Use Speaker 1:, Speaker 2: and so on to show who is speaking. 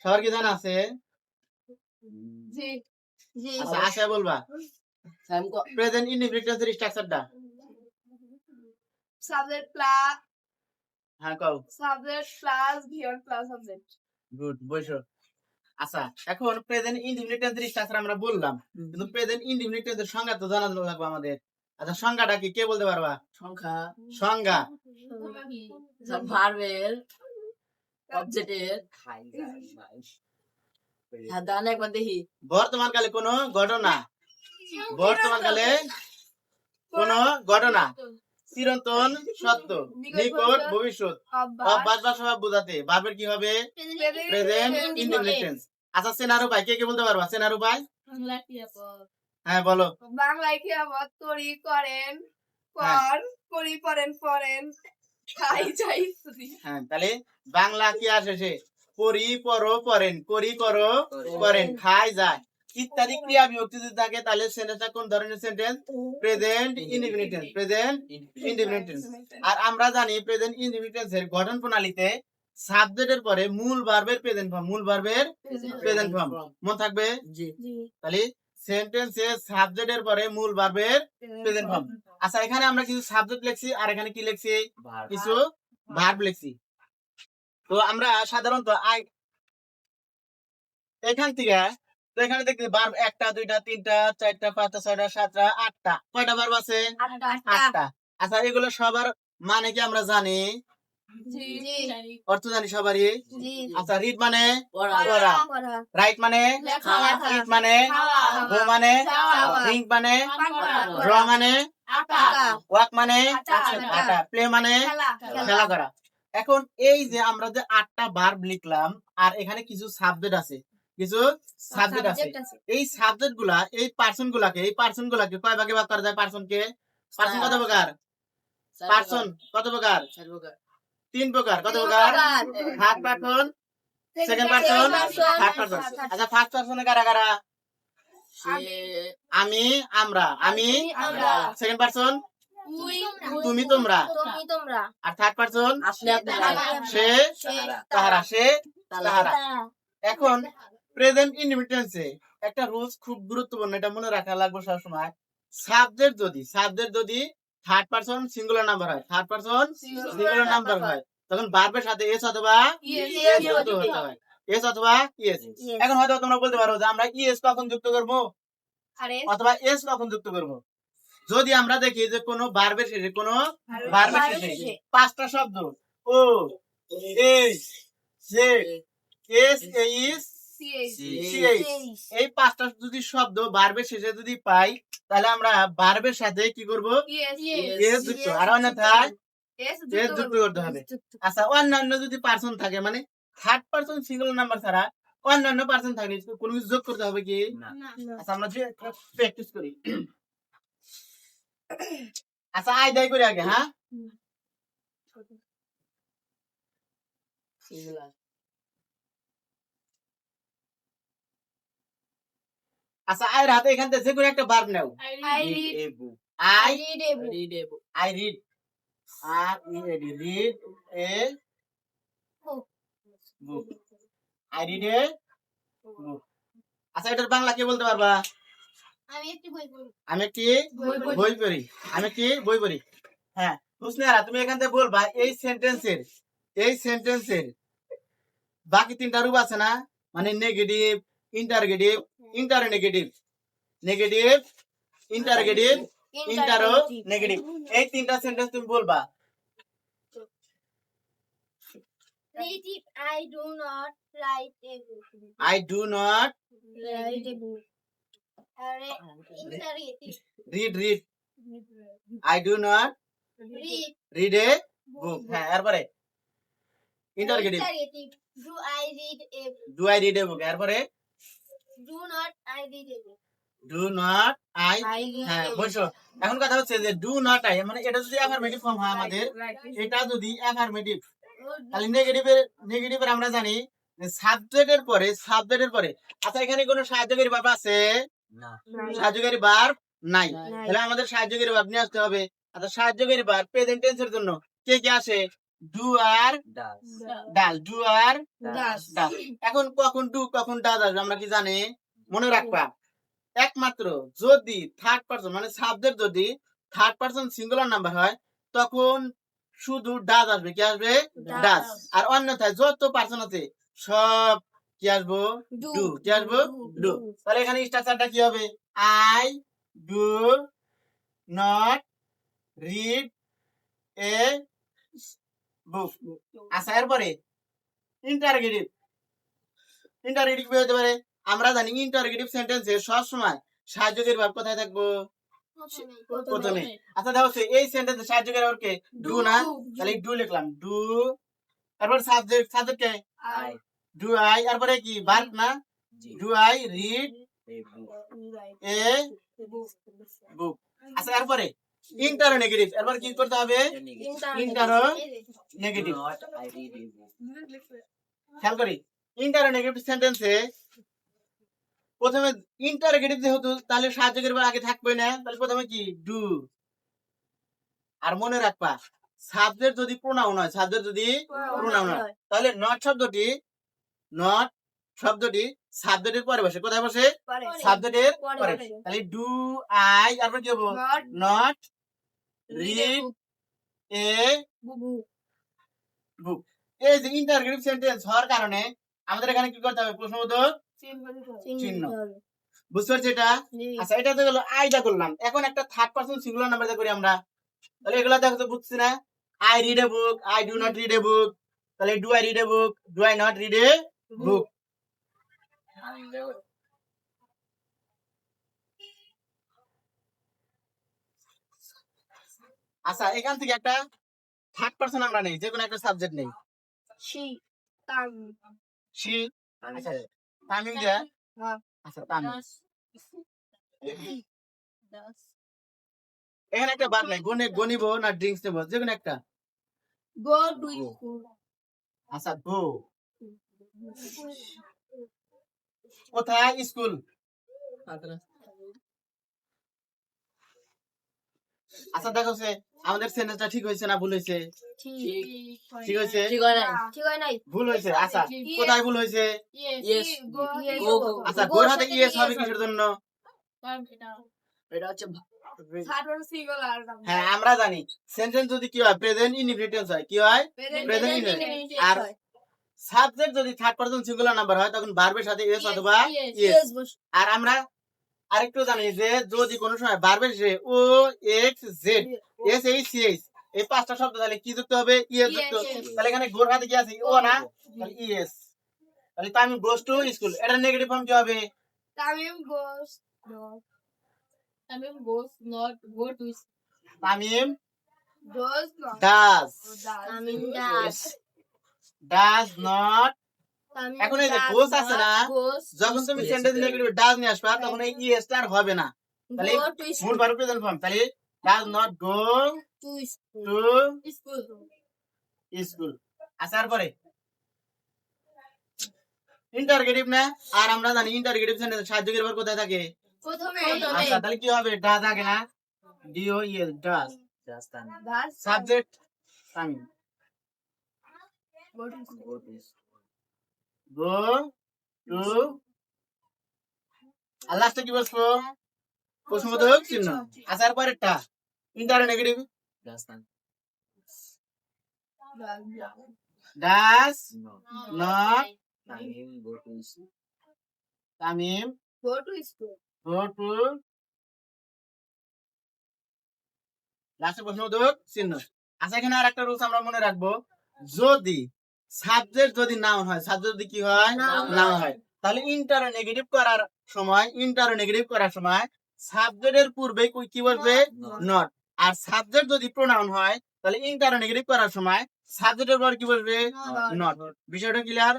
Speaker 1: সবার কি জানা আছে?
Speaker 2: জি জি
Speaker 1: আচ্ছা আশা বলবা প্রেজেন্ট ইনডিফিনিট টেন্সের স্ট্রাকচারটা।
Speaker 2: সাবজেক্ট প্লাস
Speaker 1: হ্যাঁ কও।
Speaker 2: Subject plus VR plus subject.
Speaker 1: Good, বসো। আচ্ছা এখন প্রেজেন্ট ইনডিফিনিট টেন্সের স্ট্রাকচার আমরা বললাম, কিন্তু প্রেজেন্ট ইনডিফিনিট টেন্সের সংজ্ঞা তো জানা লাগবে আমাদের। আচ্ছা সংজ্ঞাটা কি কে বলতে পারবা?
Speaker 3: সংখ্যা
Speaker 1: সংজ্ঞা
Speaker 3: ভার্বের অবজেক্টের হ্যাঁ দান একবার দেখি
Speaker 1: বর্তমানকালে কোনো ঘটনা, বর্তমানকালে কোনো ঘটনা, চিরন্তন সত্য, নিকট ভবিষ্যৎ, অভ্যাস বা স্বভাব বোঝাতে ভার্বের কি হবে? Present indefinite tense. আচ্ছা সেনারু ভাই কে বলতে পারবা? সেনারু ভাই হ্যাঁ বলো।
Speaker 2: বাংলায় ক্রিয়াপদ করি করেন কর করি পড়েন পড়েন খাই যাই ইত্যাদি।
Speaker 1: হ্যাঁ তাহলে বাংলা কি আসে? সে করি পড়ো পড়েন, করি করো করেন, খাই যায় ইত্যাদি ক্রিয়া বিভক্তি যদি থাকে তাহলে সেন্টেন্সটা কোন ধরনের sentence? Present indefinite tense. Present indefinite tense. আর আমরা জানি প্রেজেন্ট ইনডিফিনিট টেন্সের গঠন প্রণালীতে সাবজেক্টের পরে মূল ভার্বের প্রেজেন্ট ফর্ম, মূল ভার্বের প্রেজেন্ট ফর্ম মনে থাকবে।
Speaker 3: জি
Speaker 1: তাহলে সেন্টেন্সে সাবজেক্টের পরে মূল ভার্বের প্রেজেন্ট ফর্ম। আচ্ছা এখানে আমরা কিছু সাবজেক্ট লিখছি আর এখানে কি লিখছি? কিছু ভার্ব লিখছি। তো আমরা সাধারণত এখান থেকে তো এখানে দেখছি ভার্ব 1টা 2টা 3টা 4টা 5টা 6টা 7টা 8টা। কয়টা ভার্ব আছে? 8টা। আচ্ছা এগুলো সবার মানে কি আমরা জানি?
Speaker 2: জি জি
Speaker 1: অর্থ জানি সবারই।
Speaker 2: জি
Speaker 1: আচ্ছা রিড মানে
Speaker 3: পড়া
Speaker 1: পড়া,
Speaker 2: পড়া
Speaker 1: রাইট মানে
Speaker 2: লেখা
Speaker 1: ইট মানে
Speaker 2: খাওয়া
Speaker 1: গো মানে
Speaker 2: যাওয়া
Speaker 1: ড্রিঙ্ক মানে
Speaker 2: পান করা
Speaker 1: ড্র মানে
Speaker 2: আঁকা
Speaker 1: ওয়াক মানে
Speaker 2: হাঁটা,
Speaker 1: হাঁটা, প্লে মানে
Speaker 2: খেলা
Speaker 1: খেলা করা। এখন এই যে আমরা যে 8টা ভার্ব লিখলাম আর এখানে কিছু সাবজেক্ট আছে, কিছু সাবজেক্ট আছে। এই সাবজেক্ট গুলা এই পার্সন গুলাকে কয় ভাগে ভাগ করা যায়? পার্সনকে পার্সন কত প্রকার? পার্সন কত প্রকার? 3 প্রকার। কত প্রকার? Third person, second person, third person. আচ্ছা ফার্স্ট পার্সনে কারা কারা? আমি আমরা, আমি সেকেন্ড পার্সন তুমি তোমরা, আর থার্ড পার্সন সে তাহারা, সে তাহারা। এখন প্রেজেন্ট ইনডিফিনিট টেন্সে একটা রুলস খুব গুরুত্বপূর্ণ, এটা মনে রাখা লাগবে সবসময়। সাবজেক্ট যদি থার্ড পারসন সিঙ্গুলার নাম্বার হয়, থার্ড পারসন সিঙ্গুলার নাম্বার হয়, তখন ভার্বের সাথে এস অথবা ইএস যুক্ত হতে হয়। এস অথবা ইএস। এখন হয়তো তোমরা বলতে পারো যে আমরা ইএস কখন যুক্ত করব অথবা এস কখন যুক্ত করব। যদি আমরা দেখি যে কোনো ভার্বের শেষে, কোনো ভার্বের শেষে 5টা শব্দ ও এস সে এস এইস এই 5টা যদি শব্দ ভার্বের শেষে যদি পাই তাহলে আমরা ভার্বের সাথে কি করব? এস যুক্ত, আর অন্যথায় এস যুক্ত করতে হবে। আচ্ছা অন্যান্য যদি পার্সন থাকে, মানে থার্ড পার্সন সিঙ্গুলার নাম্বার ছাড়া অন্যান্য পার্সন থাকলে কোনো কিছু যোগ করতে হবে কি? আচ্ছা আমরা যে প্র্যাকটিস করি। আচ্ছা আইদাই করি আগে। হ্যাঁ আচ্ছা আয়ের হাতে এখান থেকে যে কোনো একটা ভার্ব নাও। আই রিড, আর read a book, I read a book. আচ্ছা এটার বাংলা কি বলতে পারবা? আমি একটি বই পড়ি। হ্যাঁ হুসনিয়ারা তুমি এখান থেকে বলবা এই সেন্টেন্সের বাকি 3টা রূপ আছে না, মানে negative, interrogative, internegative, negative, interrogative, interro negative. এই 3টা সেন্টেন্স তুমি বলবা।
Speaker 4: I do not write a book.
Speaker 1: I do not
Speaker 4: Write a book.
Speaker 1: read. I do not read a book. হ্যাঁ এরপরে interrogative.
Speaker 4: Do I read a book?
Speaker 1: Do I read a book? এরপরে
Speaker 4: Do not I read a book.
Speaker 1: do not I হ্যাঁ বসো। এখন কথা হচ্ছে যে do not I, মানে এটা যদি অ্যাফারমেটিভ ফর্ম হয় আমাদের, এটা যদি অ্যাফারমেটিভ তাহলে নেগেটিভের আমরা জানি যে সাবজেক্টের পরে আচ্ছা এখানে কোনো সাহায্যকারী ভার্ব আছে না, সাহায্যকারী ভার্ব নাই, তাহলে আমাদের সাহায্যকারী ভার্ব নিয়ে আসতে হবে। আচ্ছা সাহায্যকারী ভার্ব প্রেজেন্ট টেন্সের জন্য কে কে আসে? ডু আর ডাল, ডু আর ডাল। এখন কখন ডু কখন ডাল আসবে আমরা কি জানি? মনে রাখবা, একমাত্র যদি থার্ড পারসন মানে সাবজেক্ট যদি থার্ড পারসন সিঙ্গুলার নাম্বার হয় তখন শুধু ডাজ আসবে। কি আসবে? ডাজ। আর অন্যথায় যত পারসন আছে সব কি আসবো? ডু। কি আসবো? ডু। তাহলে এখানে স্ট্রাকচারটা কি হবে? I do not read a book. আচ্ছা, এরপরে ইন্টারগেটিভ। ইন্টারগেটিভ কি হতে পারে? আমরা জানি ইন্টারগেটিভ সেন্টেন্সে সব সময় সাহায্যকারী ভার্ব কোথায় থাকবো? প্রথমে। আচ্ছা দেখো, এই সেন্টেন্সে সাহায্যকারী ভার্ব কে? ডু না? তাহলে ডু লিখলাম, ডু। তারপর subject, subject K? Do I. তারপরে কি? ভার্ব না? Do I read a book. আচ্ছা, এরপরে ইন্টারোনেগেটিভ। এরপর কি করতে হবে? ইন্টারোনেগেটিভ। খেয়াল করি, ইন্টারোনেগেটিভ সেন্টেন্সে প্রথমে ইন্টারোগেটিভ যেহেতু তাহলে সাহায্যকারী ভার্ব আগে থাকবে না, তাহলে প্রথমে কি? ডু। আর মনে রাখবা, সাবজেক্ট যদি প্রোনাউন হয়, সাবজেক্ট যদি প্রোনাউন হয় তাহলে নট শব্দটি, নট শব্দটি সাবজেক্টের পরে বসে। কোথায় বসে? সাবজেক্টের পরে। তাহলে ডু আই, তারপর কি হবো? নট রিড এ বুক। এই যে ইন্টারোগেটিভ সেন্টেন্স হওয়ার কারণে আমাদের এখানে কি করতে হবে? প্রশ্নবোধক চিহ্ন। বুঝতে পারছি এটা? আচ্ছা, এটা তো গেল আইডা করলাম। এখন একটা থার্ড পারসন সিঙ্গুলার নাম্বার দিয়ে করি আমরা। তাহলে এগুলা দেখো তো, বুঝছি না? I read a book, I do not read a book. তাহলে do I read a book, do I not read a book. আচ্ছা, এখান থেকে একটা থার্ড পারসন আমরা নেই, যে কোনো একটা সাবজেক্ট নেই।
Speaker 2: শি
Speaker 1: আচ্ছা, তামিম দিয়া। আচ্ছা, তামিম। এখানে একটা বার নাই, গনিব না ড্রিঙ্কস নেবো, যে কোনো একটা।
Speaker 2: Go to school.
Speaker 1: আচ্ছা, গো। কোথায়? স্কুল। আচ্ছা দেখো, আমাদের সেন্টেন্সটা ঠিক হয়েছে না ভুল হয়েছে? ঠিক হয়েছে?
Speaker 3: ঠিক হয় নাই।
Speaker 4: ঠিক হয় নাই।
Speaker 1: ভুল হয়েছে। আচ্ছা, কোথায় ভুল হয়েছে?
Speaker 3: ইয়েস।
Speaker 1: আচ্ছা, গোর হাতে ইয়েস হবে কিসের জন্য?
Speaker 3: এটা হচ্ছে
Speaker 1: হ্যাঁ, আমরা জানি সেন্টেন্স যদি কি হয়? প্রেজেন্ট ইনডিফিনিট হয়। কি হয়? Present indefinite. আর সাবজেক্ট যদি থার্ড পারসন সিঙ্গুলার নাম্বার হয় তখন ভার্বের সাথে এস অথবা ইয়েস। আর আমরা আরেকটু জানি যে যদি কোনো সময় ভার্বের শেষে O X Z S H C H এই পাঁচটা শব্দ তাহলে কি যুক্ত হবে? ইএস যুক্ত। তাহলে এখানে গোর হাতে কি আছে? ও না? তাহলে ইএস। তাহলে তামিম গোস টু স্কুল। এটার নেগেটিভ ফর্ম কি হবে?
Speaker 2: Tamim goes not go to
Speaker 1: Tamim
Speaker 2: does not
Speaker 1: does
Speaker 4: Tamim does.
Speaker 1: Does not.
Speaker 4: Tamim
Speaker 1: এখন এই যে
Speaker 4: does
Speaker 1: গোস আছে না,
Speaker 4: not goes
Speaker 1: যখন তুমি সেন্টেন্স নেগেটিভ ডাজ নিয়ে আসবা তখন এই ইএস টা আর হবে না। তাহলে
Speaker 4: go to
Speaker 1: মূল ভার্ব প্রেজেন্ট ফর্ম। তাহলে does not go
Speaker 4: to school.
Speaker 1: To
Speaker 2: school.
Speaker 1: School. আচ্ছা, তারপরে ইন্টারগেটিভ না? আর আমরা জানি ইন্টারগেটিভ সেন্টেন্স সাহায্যকারী ভার্ব কোথায় থাকে?
Speaker 2: প্রথমে
Speaker 1: আচ্ছা, তাহলে কি হবে? ডাজ আগে না? D O ES does. Subject Tamim, go to. আর লাস্টে কি বসবো? প্রশ্নবোধক চিহ্ন। আচ্ছা, এর পরেরটা internegative. Does not Tamim
Speaker 2: go to school.
Speaker 1: Go to. লাস্টে প্রশ্নবোধক চিহ্ন। আচ্ছা, এখানে আর একটা রুলস আমরা মনে রাখবো, যদি সাবজেক্ট যদি নাউন হয়, সাবজেক্ট যদি কি হয়? নাউন হয়, তাহলে ইন্টারনেগেটিভ করার সময় সাবজেক্টের পূর্বে কি বসবে? নট। আর সাবজেক্ট যদি প্রোনাউন হয় তাহলে ইন্টারনেগেটিভ করার সময় সাবজেক্টের পর কি বসবে? নট। বিষয়টা ক্লিয়ার?